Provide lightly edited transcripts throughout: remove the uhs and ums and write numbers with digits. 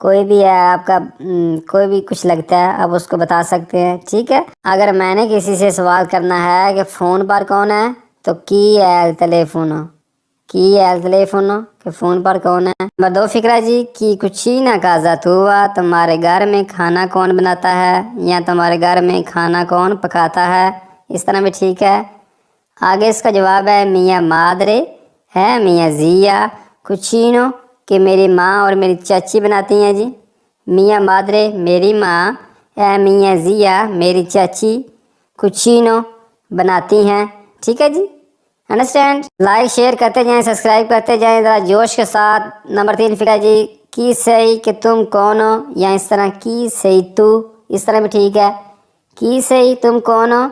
کوئی بھی ہے آپ کا کوئی بھی کچھ لگتا ہے آپ اس کو بتا سکتے ہیں، ٹھیک ہے۔ اگر میں نے کسی سے سوال کرنا ہے کہ فون پر کون ہے تو کی ہے ایل تلیفونو، کی ہے ایل تلیفونو کہ فون پر کون ہے۔ نمبر 2 فکرہ جی، کی کچینا کازا توا، تمہارے گھر میں کھانا کون بناتا ہے یا تمہارے گھر میں کھانا کون پکاتا ہے، اس طرح بھی ٹھیک ہے۔ آگے اس کا جواب ہے میاں مادرے ہے میاں زیا کچینو کہ میری ماں اور میری چاچی بناتی ہیں جی۔ میاں مادرے میری ماں، ہے میاں زیا میری چاچی، کچینو بناتی ہیں، ٹھیک ہے جی، انڈرسٹینڈ۔ لائک شیئر کرتے جائیں، سبسکرائب کرتے جائیں ذرا جوش کے ساتھ۔ نمبر 3 فکرہ جی، کی صحیح کہ تم کون ہو، یا اس طرح کی صحیح تو، اس طرح بھی ٹھیک ہے۔ کی صحیح تم کون ہو،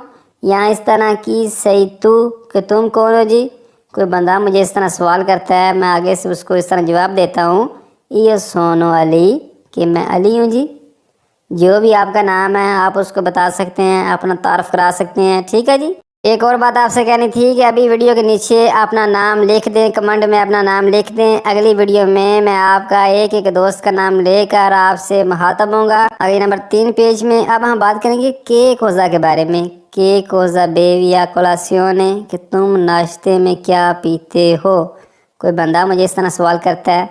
یا اس طرح کی صحیح تو کہ تم کون ہو جی۔ کوئی بندہ مجھے اس طرح سوال کرتا ہے، میں آگے سے اس کو اس طرح جواب دیتا ہوں، یہ سونو علی کہ میں علی ہوں جی۔ جو بھی آپ کا نام ہے آپ اس کو بتا سکتے ہیں، اپنا تعارف کرا سکتے ہیں، ٹھیک ہے جی۔ ایک اور بات آپ سے کہنی تھی کہ ابھی ویڈیو کے نیچے اپنا نام لکھ دیں، کمنٹ میں اپنا نام لکھ دیں۔ اگلی ویڈیو میں آپ کا ایک ایک دوست کا نام لے کر آپ سے مخاطب ہوں گا۔ اگلی نمبر 3 پیج میں اب ہم بات کریں گے کے کوزا کے بارے میں۔ کے کوزا بیویا کولاسیونے کہ تم ناشتے میں کیا پیتے ہو۔ کوئی بندہ مجھے اس طرح سوال کرتا ہے،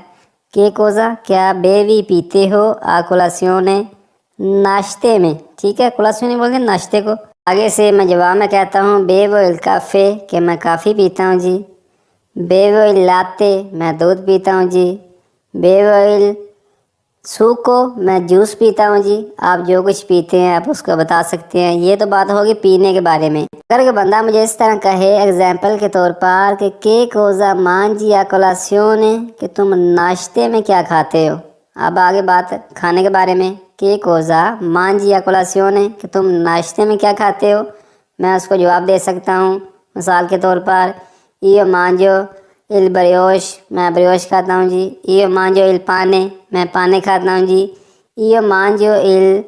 کے کوزا کیا بیوی پیتے ہو آ کولاسیونے ناشتے میں، ٹھیک ہے، کولاسیونے بولتے ہیں ناشتے کو۔ آگے سے میں جواب میں کہتا ہوں بیوو il کافے کہ میں کافی پیتا ہوں جی۔ بیوو il لاتے میں دودھ پیتا ہوں جی۔ بیوو il سوکو میں جوس پیتا ہوں جی۔ آپ جو کچھ پیتے ہیں آپ اس کو بتا سکتے ہیں، یہ تو بات ہوگی پینے کے بارے میں۔ اگر کوئی بندہ مجھے اس طرح کہے ایگزامپل کے طور پر کہ کوزا مانجی یا کولاسیونے کہ تم ناشتے میں کیا کھاتے ہو۔ اب آگے بات کھانے کے بارے میں، کہ کوزا مانجی یا کولاسیونے کہ تم ناشتے میں کیا کھاتے ہو، میں اس کو جواب دے سکتا ہوں۔ مثال کے طور پر ایو مانجو il بریوش میں بریوش کھاتا ہوں جی۔ ایو مانجو il پانے میں پانے کھاتا ہوں جی۔ ایو مانجو il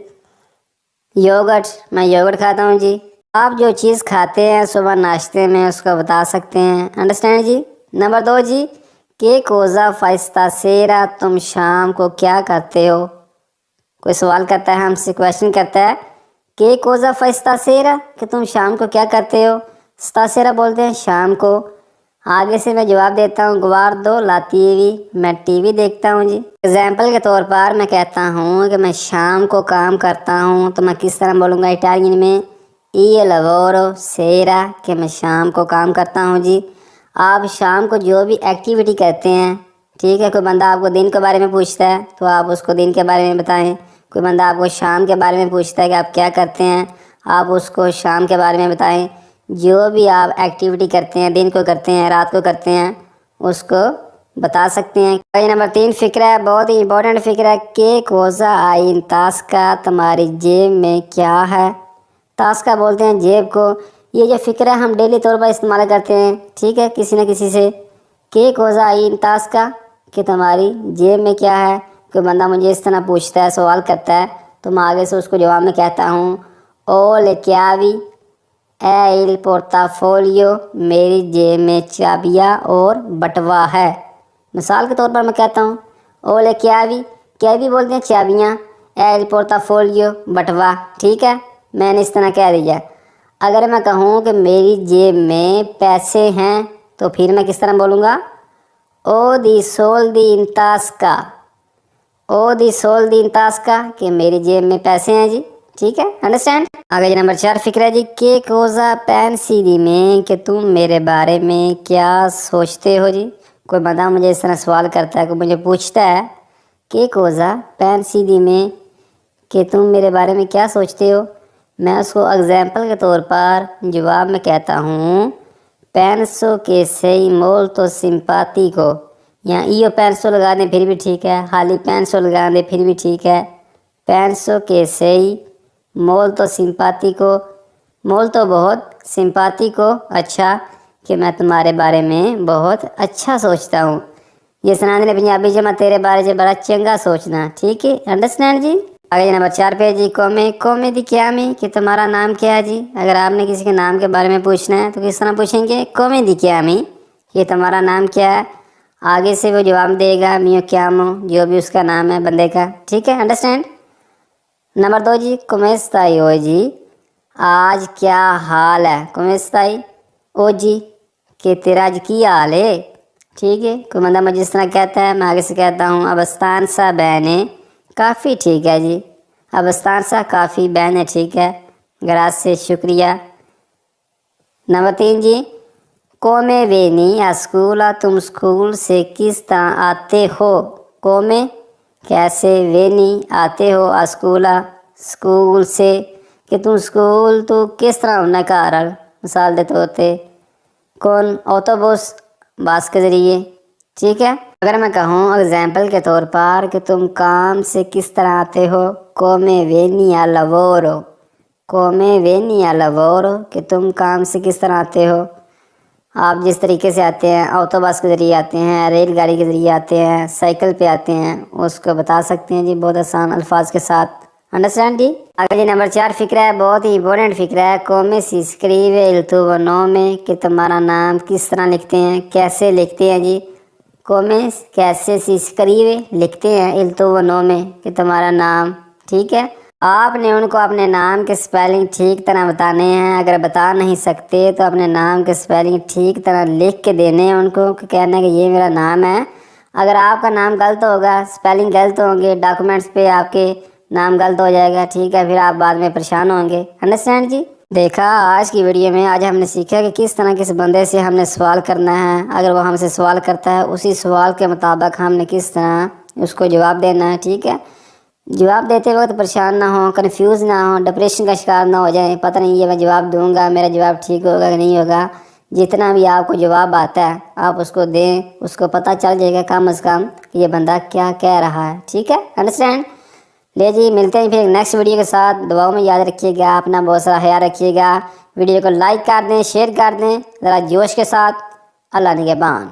یوگٹ میں یوگٹ کھاتا ہوں جی۔ آپ جو چیز کھاتے ہیں صبح ناشتے میں اس کو بتا سکتے ہیں، انڈرسٹینڈ جی۔ نمبر 2 جی، کہ کوزا فائستا سیرا تم شام کو کیا کرتے ہو۔ کوئی سوال کرتا ہے ہم سے، کویشچن کرتا ہے کہ کوزا فائستا سیرا کہ تم شام کو کیا کرتے ہو۔ ستا سیرا بولتے ہیں شام کو۔ آگے سے میں جواب دیتا ہوں گواردو لا ٹی وی میں ٹی وی دیکھتا ہوں جی۔ ایگزامپل کے طور پر میں کہتا ہوں کہ میں شام کو کام کرتا ہوں تو میں کس طرح بولوں گا اٹالین میں، io lavoro sera کہ میں شام کو کام کرتا ہوں جی۔ آپ شام کو جو بھی ایکٹیویٹی کرتے ہیں، ٹھیک ہے، کوئی بندہ آپ کو دن کے بارے میں پوچھتا ہے تو آپ اس کو دن کے بارے میں بتائیں۔ کوئی بندہ آپ کو شام کے بارے میں پوچھتا ہے کہ آپ کیا کرتے ہیں، آپ اس کو شام کے بارے میں بتائیں۔ جو بھی آپ ایکٹیویٹی کرتے ہیں، دن کو کرتے ہیں رات کو کرتے ہیں، اس کو بتا سکتے ہیں۔ نمبر 3 فکرہ ہے، بہت ہی امپورٹنٹ فکرہ ہے، کہ کوزا آئین تاسکا تمہاری جیب میں کیا ہے۔ تاسکا بولتے ہیں جیب کو۔ یہ جو فکرہ ہم ڈیلی طور پر استعمال کرتے ہیں، ٹھیک ہے، کسی نہ کسی سے، کہ کوزا آئین تاسکا کہ تمہاری جیب میں کیا ہے۔ کوئی بندہ مجھے اس طرح پوچھتا ہے، سوال کرتا ہے تو میں آگے سے اس کو جواب میں کہتا ہوں او لے کیاوی اے il portafolio میری جیب میں چابیاں اور بٹوا ہے۔ مثال کے طور پر میں کہتا ہوں او لے کیاوی بولتے ہیں چابیاں، اے il portafolio بٹوا، ٹھیک ہے، میں نے اس طرح کہہ دیا۔ اگر میں کہوں کہ میری جیب میں پیسے ہیں تو پھر میں کس طرح بولوں گا، او دی soldi in tasca، O the soldi in tasca کہ میری جیب میں پیسے ہیں جی، ٹھیک ہے، انڈرسٹینڈ۔ آگے نمبر 4 فکرہ جی، کہ کوزا پینسی دی میں کہ تم میرے بارے میں کیا سوچتے ہو جی۔ کوئی بندہ مجھے اس طرح سوال کرتا ہے، کہ مجھے پوچھتا ہے کہ کوزا پینسی دی میں کہ تم میرے بارے میں کیا سوچتے ہو، میں اس کو اگزامپل کے طور پر جواب میں کہتا ہوں پینسو کے سی مولتو simpatico، یا ایو پینسو لگا دیں پھر بھی ٹھیک ہے، خالی پینسو لگا دیں پھر بھی ٹھیک ہے۔ پینسو کے سی مولتو simpatico، مولتو بہت، simpatico اچھا، کہ میں تمہارے بارے میں بہت اچھا سوچتا ہوں۔ یہ سنانے نے پنجابی جمع تیرے بارے سے بڑا چنگا سوچنا، ٹھیک ہے، انڈرسٹینڈ جی۔ آگے نمبر 4 پہ جی، کومے دی کیامی کہ تمہارا نام کیا ہے جی۔ اگر آپ نے کسی کے نام کے بارے میں پوچھنا ہے تو کس طرح پوچھیں گے، کومے دی کیامی یہ تمہارا نام کیا ہے۔ آگے سے وہ جواب دے گا میو کیامو، جو بھی اس کا نام ہے بندے کا، ٹھیک ہے، انڈرسٹینڈ۔ نمبر 2 جی، کومیستائی او جی، آج کیا حال ہے، کومیستائی او جی، کہ تیرا آج کی حال ہے، ٹھیک ہے۔ کوئی بندہ مجھے جس طرح کہتا ہے میں آگے سے کہتا ہوں ابستانسا بہنے، کافی ٹھیک ہے جی، ابستانسا کافی، بہنے ٹھیک ہے، گراس سے شکریہ۔ نمبر 3 جی، کومے وینی اسکولا، تم اسکول سے کس طرح آتے ہو، کومے کیسے، وینی آتے ہو، اسکولا اسکول سے، کہ تم اسکول تو کس طرح ہونا کا رہا، مثال دیتے ہوتے کون، اوتوبوس باس کے ذریعے، ٹھیک ہے۔ اگر میں کہوں اگزامپل کے طور پر کہ تم کام سے کس طرح آتے ہو، کومے وینی آ لوورو، کومے وینی آ لوورو، کہ تم کام سے کس طرح آتے ہو، آپ جس طریقے سے آتے ہیں، آٹو بس کے ذریعے آتے ہیں، ریل گاڑی کے ذریعے آتے ہیں، سائیکل پہ آتے ہیں، اس کو بتا سکتے ہیں جی بہت آسان الفاظ کے ساتھ، انڈرسٹینڈ جی۔ آگے جی نمبر 4 فکرہ ہے، بہت ہی امپورٹنٹ فکرہ ہے، کومے سی اسکریوے il tuo nome، کہ تمہارا نام کس طرح لکھتے ہیں، کیسے لکھتے ہیں جی، کومے کیسے سی اسکریوے لکھتے ہیں il tuo nome، کہ تمہارا نام، ٹھیک ہے۔ آپ نے ان کو اپنے نام کے سپیلنگ ٹھیک طرح بتانے ہیں، اگر بتا نہیں سکتے تو اپنے نام کے سپیلنگ ٹھیک طرح لکھ کے دینے ہیں ان کو، کہ کہنا ہے کہ یہ میرا نام ہے۔ اگر آپ کا نام غلط ہوگا، سپیلنگ غلط ہوں گے، ڈاکومنٹس پہ آپ کے نام غلط ہو جائے گا، ٹھیک ہے، پھر آپ بعد میں پریشان ہوں گے، انڈرسٹینڈ جی۔ دیکھا آج کی ویڈیو میں، آج ہم نے سیکھا کہ کس طرح کس بندے سے ہم نے سوال کرنا ہے، اگر وہ ہم سے سوال کرتا ہے اسی سوال کے مطابق ہم نے کس طرح اس کو جواب دینا ہے، ٹھیک ہے۔ جواب دیتے وقت پریشان نہ ہوں، کنفیوز نہ ہوں، ڈپریشن کا شکار نہ ہو جائیں، پتہ نہیں یہ میں جواب دوں گا میرا جواب ٹھیک ہوگا کہ نہیں ہوگا۔ جتنا بھی آپ کو جواب آتا ہے آپ اس کو دیں، اس کو پتہ چل جائے گا کم از کم کہ یہ بندہ کیا کہہ رہا ہے، ٹھیک ہے، انڈرسٹینڈ۔ لے جی ملتے ہیں پھر نیکسٹ ویڈیو کے ساتھ، دعاؤں میں یاد رکھیے گا، اپنا بہت سارا خیال رکھیے گا، ویڈیو کو لائک کر دیں، شیئر کر دیں ذرا جوش کے ساتھ۔ اللہ نگہبان۔